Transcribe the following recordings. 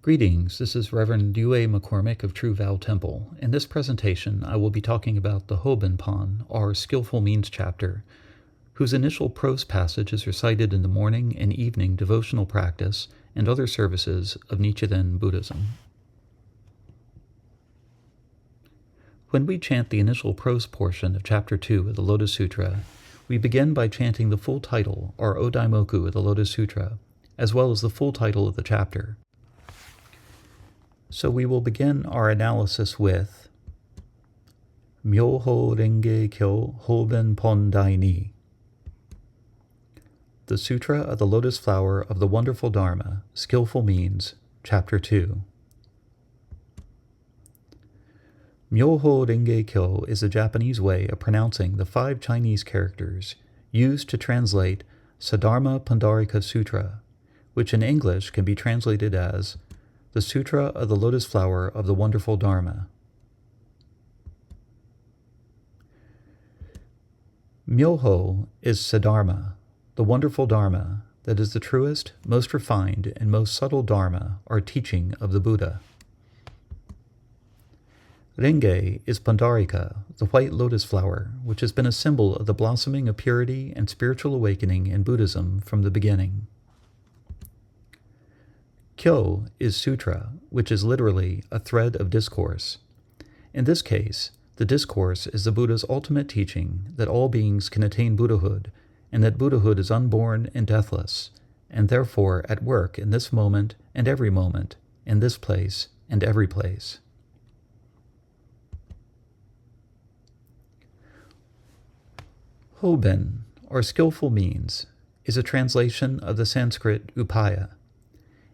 Greetings, this is Reverend Yue McCormick of True Vow Temple. In this presentation, I will be talking about the Hoben Pon, or Skillful Means chapter, whose initial prose passage is recited in the morning and evening devotional practice and other services of Nichiren Buddhism. When we chant the initial prose portion of Chapter 2 of the Lotus Sutra, we begin by chanting the full title, or Odaimoku of the Lotus Sutra, as well as the full title of the chapter. So we will begin our analysis with Myoho Renge Kyo Hoben Pon Dai Ni, the Sutra of the Lotus Flower of the Wonderful Dharma, Skillful Means, Chapter 2. Myoho Renge Kyo is a Japanese way of pronouncing the 5 Chinese characters used to translate Saddharma Pundarika Sutra, which in English can be translated as the Sutra of the Lotus Flower of the Wonderful Dharma. Myoho is Saddharma, the wonderful Dharma that is the truest, most refined, and most subtle Dharma or teaching of the Buddha. Renge is Pundarika, the white lotus flower, which has been a symbol of the blossoming of purity and spiritual awakening in Buddhism from the beginning. Kyo is Sutra, which is literally a thread of discourse. In this case, the discourse is the Buddha's ultimate teaching that all beings can attain Buddhahood, and that Buddhahood is unborn and deathless, and therefore at work in this moment and every moment, in this place and every place. Hoben, or Skillful Means, is a translation of the Sanskrit upaya.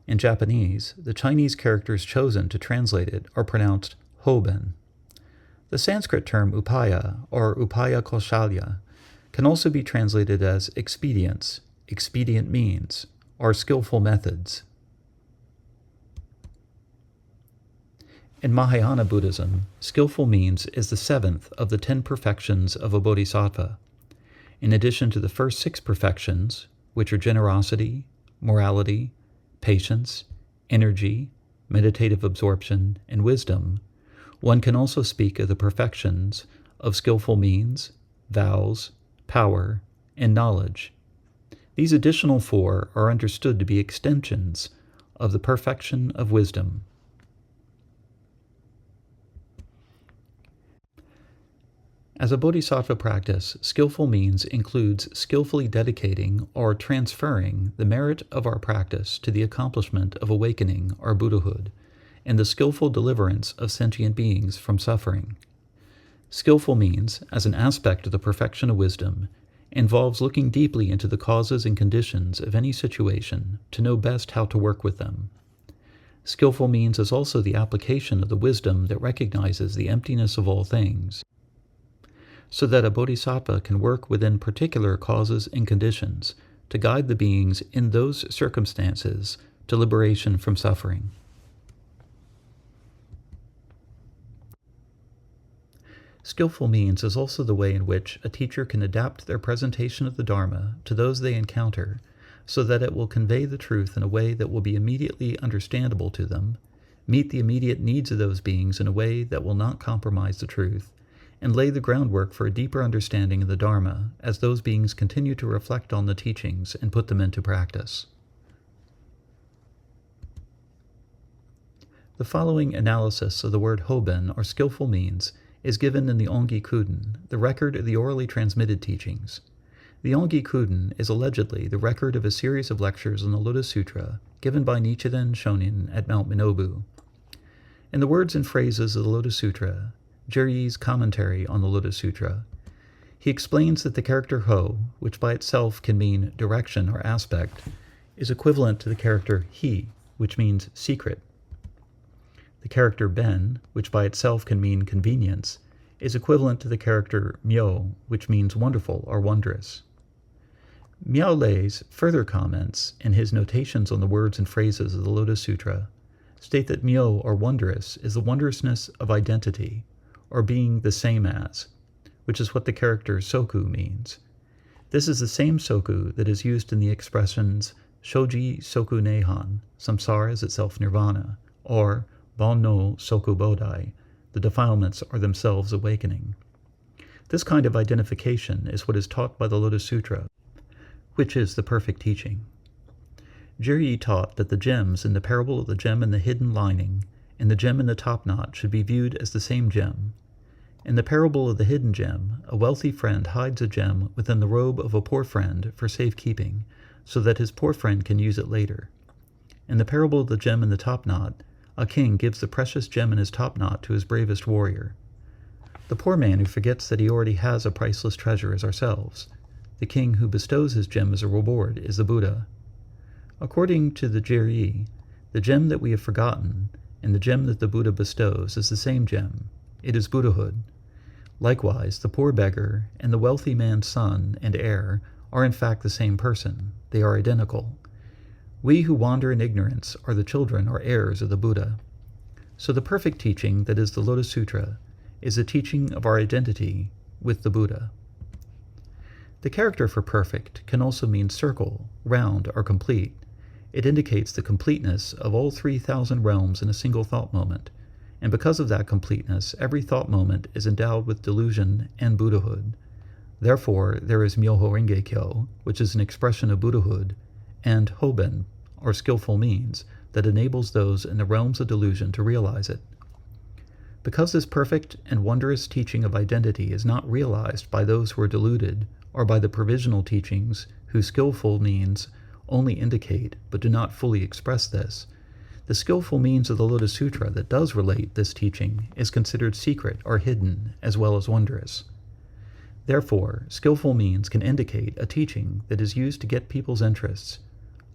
In Japanese, the Chinese characters chosen to translate it are pronounced Hoben. The Sanskrit term upaya, or upaya kaushalya, can also be translated as expedients, expedient means, or skillful methods. In Mahayana Buddhism, skillful means is the 7th of the 10 perfections of a bodhisattva. In addition to the first 6 perfections, which are generosity, morality, patience, energy, meditative absorption, and wisdom, one can also speak of the perfections of skillful means, vows, power, and knowledge. These additional 4 are understood to be extensions of the perfection of wisdom. As a bodhisattva practice, skillful means includes skillfully dedicating or transferring the merit of our practice to the accomplishment of awakening or Buddhahood, and the skillful deliverance of sentient beings from suffering. Skillful means, as an aspect of the perfection of wisdom, involves looking deeply into the causes and conditions of any situation to know best how to work with them. Skillful means is also the application of the wisdom that recognizes the emptiness of all things, so that a bodhisattva can work within particular causes and conditions to guide the beings in those circumstances to liberation from suffering. Skillful means is also the way in which a teacher can adapt their presentation of the Dharma to those they encounter so that it will convey the truth in a way that will be immediately understandable to them, meet the immediate needs of those beings in a way that will not compromise the truth, and lay the groundwork for a deeper understanding of the Dharma as those beings continue to reflect on the teachings and put them into practice. The following analysis of the word Hoben, or skillful means, is given in the Ongi Kuden, the record of the orally transmitted teachings. The Ongi Kuden is allegedly the record of a series of lectures on the Lotus Sutra given by Nichiren Shonin at Mount Minobu. In the words and phrases of the Lotus Sutra, Jiryi's commentary on the Lotus Sutra, he explains that the character Ho, which by itself can mean direction or aspect, is equivalent to the character He, which means secret. The character Ben, which by itself can mean convenience, is equivalent to the character Myo, which means wonderful or wondrous. Miao Lei's further comments in his notations on the words and phrases of the Lotus Sutra state that Myo, or wondrous, is the wondrousness of identity, or being the same as, which is what the character Soku means. This is the same Soku that is used in the expressions Shoji Soku Nehan, samsara is itself nirvana, or Bon no Soku Bodai, the defilements are themselves awakening. This kind of identification is what is taught by the Lotus Sutra, which is the perfect teaching. Jiryi taught that the gems in the parable of the gem in the hidden lining and the gem in the top knot should be viewed as the same gem. In the parable of the hidden gem, a wealthy friend hides a gem within the robe of a poor friend for safekeeping, so that his poor friend can use it later. In the parable of the gem in the top knot, a king gives the precious gem in his top knot to his bravest warrior. The poor man who forgets that he already has a priceless treasure is ourselves. The king who bestows his gem as a reward is the Buddha. According to the Jiryi, the gem that we have forgotten and the gem that the Buddha bestows is the same gem. It is Buddhahood. Likewise, the poor beggar and the wealthy man's son and heir are in fact the same person. They are identical. We who wander in ignorance are the children or heirs of the Buddha. So the perfect teaching, that is the Lotus Sutra, is a teaching of our identity with the Buddha. The character for perfect can also mean circle, round, or complete. It indicates the completeness of all 3,000 realms in a single thought moment, and because of that completeness, every thought moment is endowed with delusion and Buddhahood. Therefore, there is Myoho Renge Kyo, which is an expression of Buddhahood, and Hoben, or skillful means, that enables those in the realms of delusion to realize it. Because this perfect and wondrous teaching of identity is not realized by those who are deluded, or by the provisional teachings whose skillful means only indicate but do not fully express this, the skillful means of the Lotus Sutra that does relate this teaching is considered secret or hidden as well as wondrous. Therefore, skillful means can indicate a teaching that is used to get people's interests,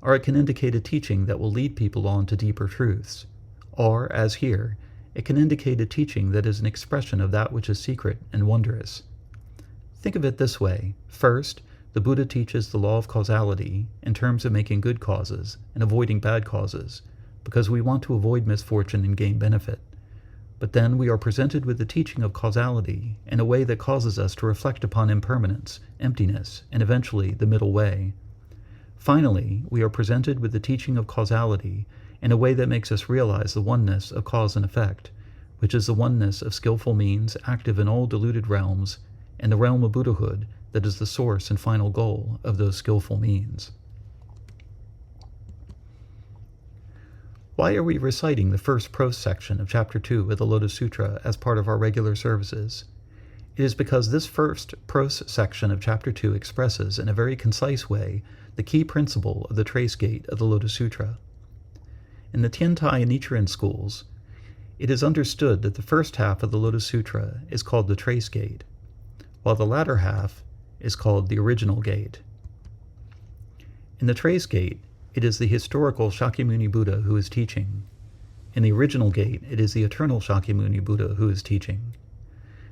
or it can indicate a teaching that will lead people on to deeper truths, or, as here, it can indicate a teaching that is an expression of that which is secret and wondrous. Think of it this way. First, the Buddha teaches the law of causality in terms of making good causes and avoiding bad causes, because we want to avoid misfortune and gain benefit. But then we are presented with the teaching of causality in a way that causes us to reflect upon impermanence, emptiness, and eventually the middle way. Finally, we are presented with the teaching of causality in a way that makes us realize the oneness of cause and effect, which is the oneness of skillful means active in all deluded realms, and the realm of Buddhahood that is the source and final goal of those skillful means. Why are we reciting the first prose section of Chapter 2 of the Lotus Sutra as part of our regular services? It is because this first prose section of Chapter 2 expresses in a very concise way the key principle of the trace gate of the Lotus Sutra. In the Tiantai and Nichiren schools, it is understood that the first half of the Lotus Sutra is called the trace gate, while the latter half is called the original gate. In the trace gate, it is the historical Shakyamuni Buddha who is teaching. In the original gate, it is the eternal Shakyamuni Buddha who is teaching.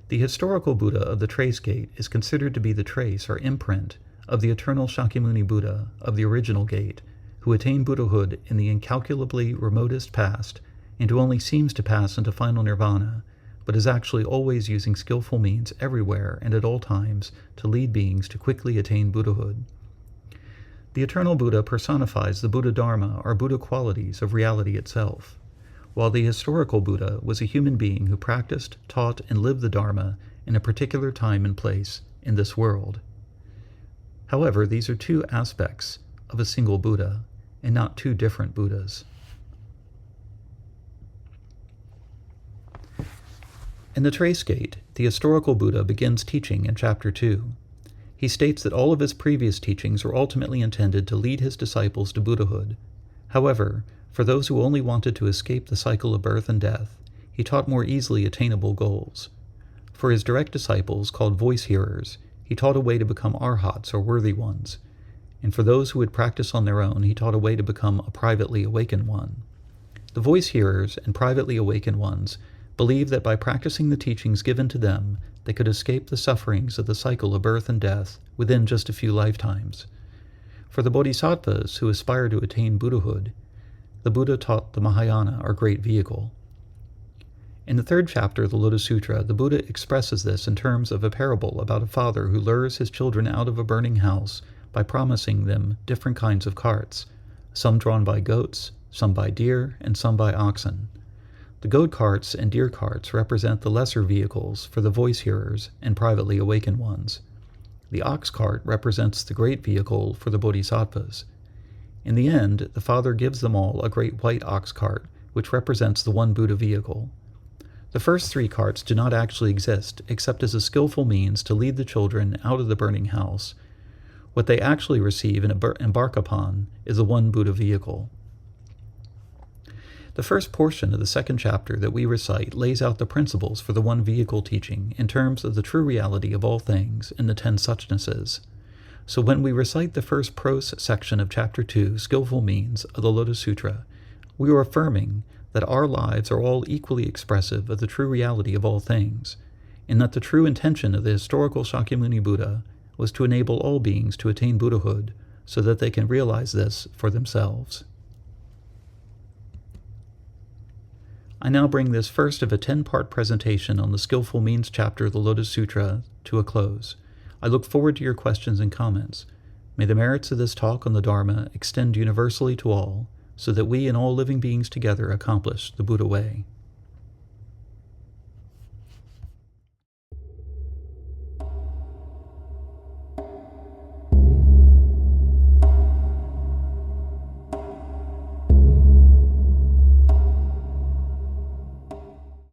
The historical Buddha of the trace gate is considered to be the trace or imprint of the eternal Shakyamuni Buddha of the original gate, who attained Buddhahood in the incalculably remotest past, and who only seems to pass into final nirvana, but is actually always using skillful means everywhere and at all times to lead beings to quickly attain Buddhahood. The eternal Buddha personifies the Buddha Dharma or Buddha qualities of reality itself, while the historical Buddha was a human being who practiced, taught, and lived the Dharma in a particular time and place in this world. However, these are two aspects of a single Buddha, and not two different Buddhas. In the trace gate, the historical Buddha begins teaching in Chapter 2. He states that all of his previous teachings were ultimately intended to lead his disciples to Buddhahood. However, for those who only wanted to escape the cycle of birth and death, he taught more easily attainable goals. For his direct disciples, called voice hearers, he taught a way to become arhats or worthy ones. And for those who would practice on their own, he taught a way to become a privately awakened one. The voice hearers and privately awakened ones believed that by practicing the teachings given to them, they could escape the sufferings of the cycle of birth and death within just a few lifetimes. For the bodhisattvas who aspire to attain Buddhahood, the Buddha taught the Mahayana, or Great Vehicle. In the third chapter of the Lotus Sutra, the Buddha expresses this in terms of a parable about a father who lures his children out of a burning house by promising them different kinds of carts, some drawn by goats, some by deer, and some by oxen. The goat carts and deer carts represent the lesser vehicles for the voice hearers and privately awakened ones. The ox cart represents the great vehicle for the bodhisattvas. In the end, the Father gives them all a great white ox cart, which represents the one Buddha vehicle. The first three carts do not actually exist, except as a skillful means to lead the children out of the burning house. What they actually receive and embark upon is the one Buddha vehicle. The first portion of the second chapter that we recite lays out the principles for the one vehicle teaching in terms of the true reality of all things and the 10 suchnesses. So when we recite the first prose section of chapter 2, skillful means, of the Lotus Sutra, we are affirming that our lives are all equally expressive of the true reality of all things, and that the true intention of the historical Shakyamuni Buddha was to enable all beings to attain Buddhahood so that they can realize this for themselves. I now bring this first of a 10-part presentation on the Skillful Means chapter of the Lotus Sutra to a close. I look forward to your questions and comments. May the merits of this talk on the Dharma extend universally to all, so that we and all living beings together accomplish the Buddha way.